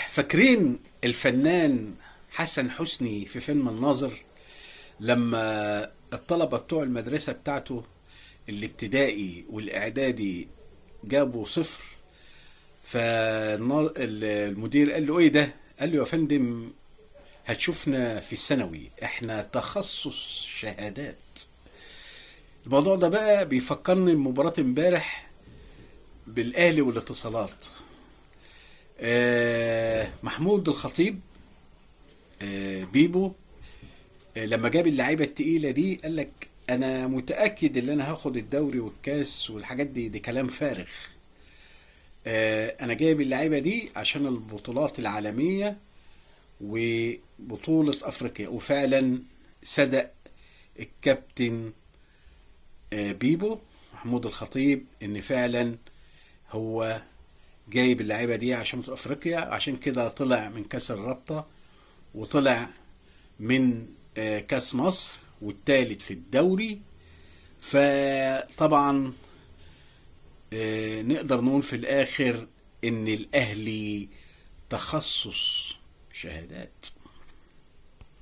فاكرين الفنان حسن حسني في فيلم الناظر لما الطلبة بتوع المدرسة بتاعته الابتدائي والإعدادي جابوا صفر. فالمدير قال له ايه ده؟ قال له يا فندم هتشوفنا في الثانوي، احنا تخصص شهادات. الموضوع ده بقى بيفكرني بمباراة امبارح بالاهلي والاتصالات. محمود الخطيب، بيبو، لما جاب اللعيبه التقيله دي قال لك انا متاكد ان انا هاخد الدوري والكاس والحاجات دي كلام فارغ. انا جايب اللعيبه دي عشان البطولات العالميه وبطوله افريقيا. وفعلا صدق الكابتن بيبو محمود الخطيب ان فعلا هو جايب اللعيبه دي عشان افريقيا. عشان كده طلع من كاس الرابطه وطلع من كاس مصر والتالت في الدوري. فطبعا نقدر نقول في الاخر ان الاهلي تخصص شهادات.